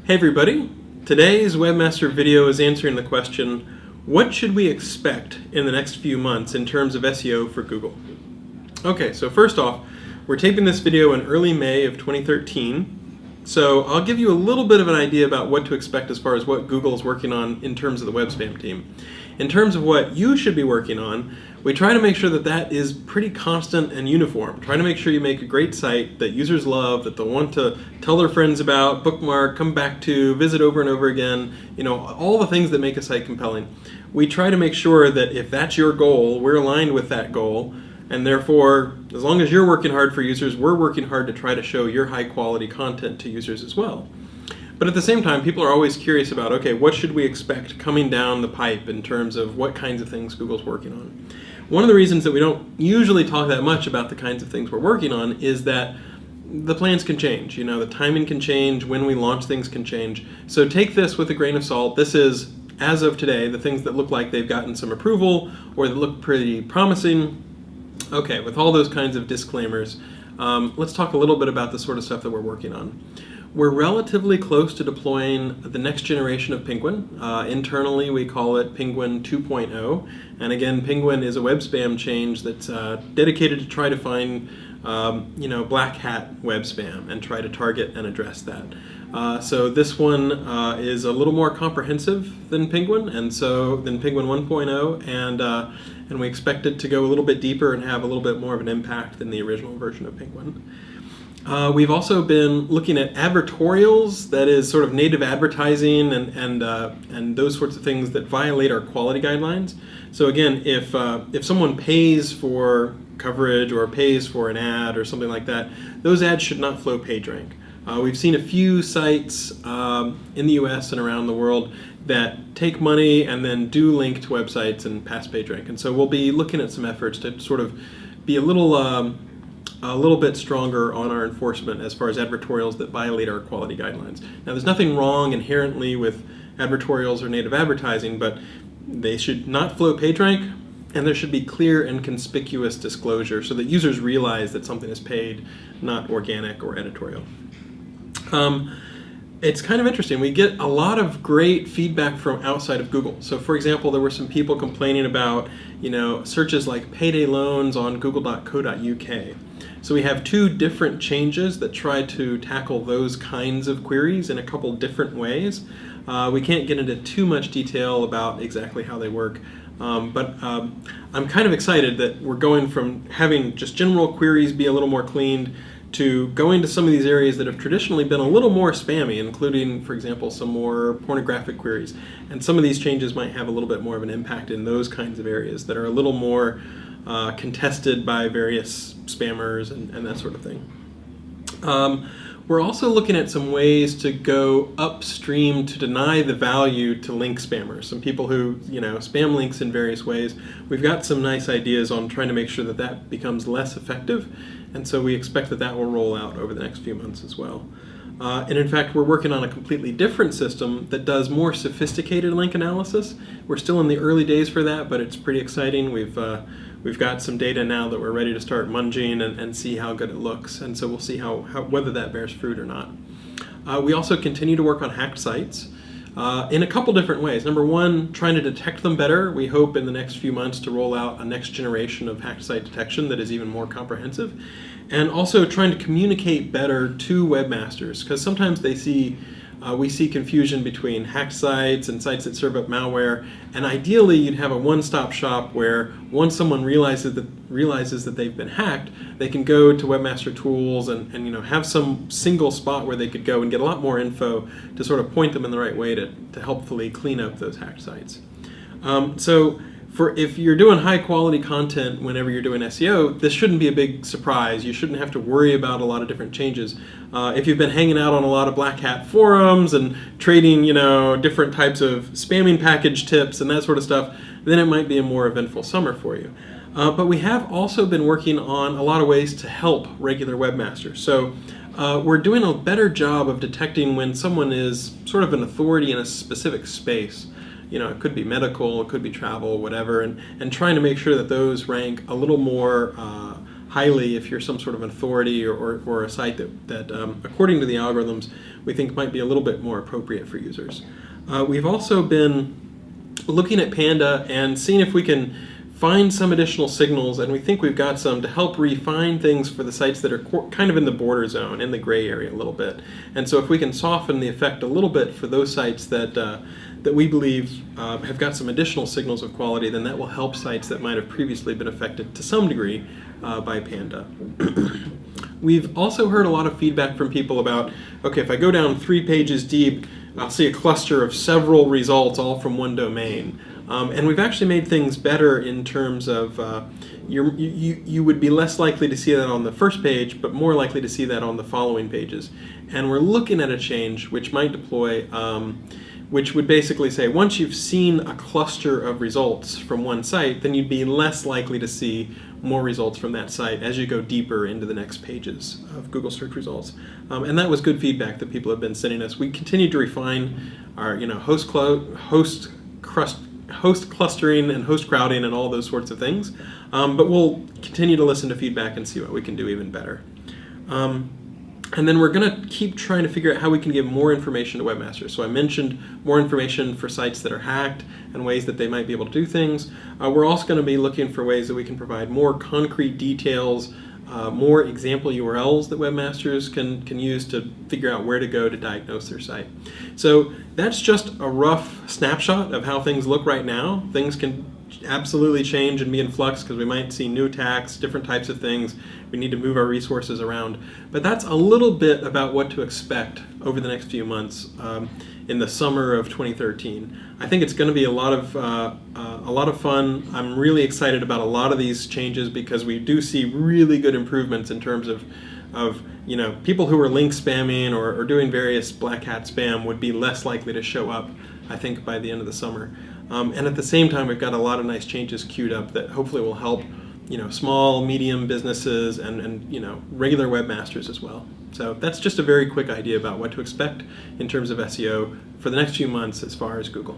Hey everybody! Today's Webmaster video is answering the question, what should we expect in the next few months in terms of SEO for Google? Okay, so first off, we're taping this video in early May of 2013, so I'll give you a little bit of an idea about what to expect as far as what Google is working on in terms of the web spam team. In terms of what you should be working on, we try to make sure that that is pretty constant and uniform. Try to make sure you make a great site that users love, that they'll want to tell their friends about, bookmark, come back to, visit over and over again, all the things that make a site compelling. We try to make sure that if that's your goal, we're aligned with that goal, and therefore, as long as you're working hard for users, we're working hard to try to show your high quality content to users as well. But at the same time, people are always curious about, okay, what should we expect coming down the pipe in terms of what kinds of things Google's working on? One of the reasons that we don't usually talk that much about the kinds of things we're working on is that the plans can change. The timing can change, when we launch things can change. So take this with a grain of salt. This is, as of today, the things that look like they've gotten some approval or that look pretty promising. Okay, with all those kinds of disclaimers, let's talk a little bit about the sort of stuff that we're working on. We're relatively close to deploying the next generation of Penguin. Internally, we call it Penguin 2.0. And again, Penguin is a web spam change that's dedicated to try to find black hat web spam and try to target and address that. So this one is a little more comprehensive than Penguin, than Penguin 1.0, and we expect it to go a little bit deeper and have a little bit more of an impact than the original version of Penguin. We've also been looking at advertorials, that is sort of native advertising and those sorts of things that violate our quality guidelines. So again, if someone pays for coverage or pays for an ad or something like that, those ads should not flow PageRank. We've seen a few sites in the US and around the world that take money and then do link to websites and pass PageRank. And so we'll be looking at some efforts to sort of be a little bit stronger on our enforcement as far as advertorials that violate our quality guidelines. Now, there's nothing wrong inherently with advertorials or native advertising, but they should not flow PageRank, and there should be clear and conspicuous disclosure so that users realize that something is paid, not organic or editorial. It's kind of interesting. We get a lot of great feedback from outside of Google. So for example, there were some people complaining about searches like payday loans on google.co.uk. So we have two different changes that try to tackle those kinds of queries in a couple different ways. We can't get into too much detail about exactly how they work, but I'm kind of excited that we're going from having just general queries be a little more cleaned to going to some of these areas that have traditionally been a little more spammy, including, for example, some more pornographic queries. And some of these changes might have a little bit more of an impact in those kinds of areas that are a little more contested by various spammers and that sort of thing. We're also looking at some ways to go upstream to deny the value to link spammers. Some people who spam links in various ways. We've got some nice ideas on trying to make sure that that becomes less effective, and so we expect that that will roll out over the next few months as well. And in fact, we're working on a completely different system that does more sophisticated link analysis. We're still in the early days for that, but it's pretty exciting. We've got some data now that we're ready to start munging and see how good it looks, and so we'll see whether that bears fruit or not. We also continue to work on hacked sites in a couple different ways. Number one, trying to detect them better. We hope in the next few months to roll out a next generation of hacked site detection that is even more comprehensive. And also trying to communicate better to webmasters, because sometimes we see confusion between hacked sites and sites that serve up malware, and ideally you'd have a one-stop shop where once someone realizes that they've been hacked, they can go to Webmaster Tools and have some single spot where they could go and get a lot more info to sort of point them in the right way to helpfully clean up those hacked sites. So if you're doing high quality content whenever you're doing SEO, this shouldn't be a big surprise. You shouldn't have to worry about a lot of different changes. If you've been hanging out on a lot of black hat forums and trading, different types of spamming package tips and that sort of stuff, then it might be a more eventful summer for you. But we have also been working on a lot of ways to help regular webmasters. So we're doing a better job of detecting when someone is sort of an authority in a specific space. It could be medical, it could be travel, whatever, and trying to make sure that those rank a little more highly if you're some sort of an authority or a site that according to the algorithms, we think might be a little bit more appropriate for users. We've also been looking at Panda and seeing if we can find some additional signals, and we think we've got some to help refine things for the sites that are kind of in the border zone, in the gray area a little bit. And so if we can soften the effect a little bit for those sites that we believe have got some additional signals of quality, then that will help sites that might have previously been affected to some degree by Panda. We've also heard a lot of feedback from people about, okay, if I go down 3 pages deep, I'll see a cluster of several results all from one domain. And we've actually made things better in terms of you would be less likely to see that on the first page, but more likely to see that on the following pages. And we're looking at a change which might deploy, which would basically say once you've seen a cluster of results from one site, then you'd be less likely to see more results from that site as you go deeper into the next pages of Google search results. And that was good feedback that people have been sending us. We continue to refine our host clustering and host crowding and all those sorts of things. But we'll continue to listen to feedback and see what we can do even better. And then we're going to keep trying to figure out how we can give more information to webmasters. So I mentioned more information for sites that are hacked and ways that they might be able to do things. We're also going to be looking for ways that we can provide more concrete details, more example URLs that webmasters can use to figure out where to go to diagnose their site. So that's just a rough snapshot of how things look right now. Things can absolutely change and be in flux because we might see new attacks, different types of things. We need to move our resources around. But that's a little bit about what to expect over the next few months in the summer of 2013. I think it's going to be a lot of fun. I'm really excited about a lot of these changes because we do see really good improvements in terms of people who are link spamming or doing various black hat spam would be less likely to show up, I think, by the end of the summer. And at the same time, we've got a lot of nice changes queued up that hopefully will help small, medium businesses and regular webmasters as well. So that's just a very quick idea about what to expect in terms of SEO for the next few months as far as Google.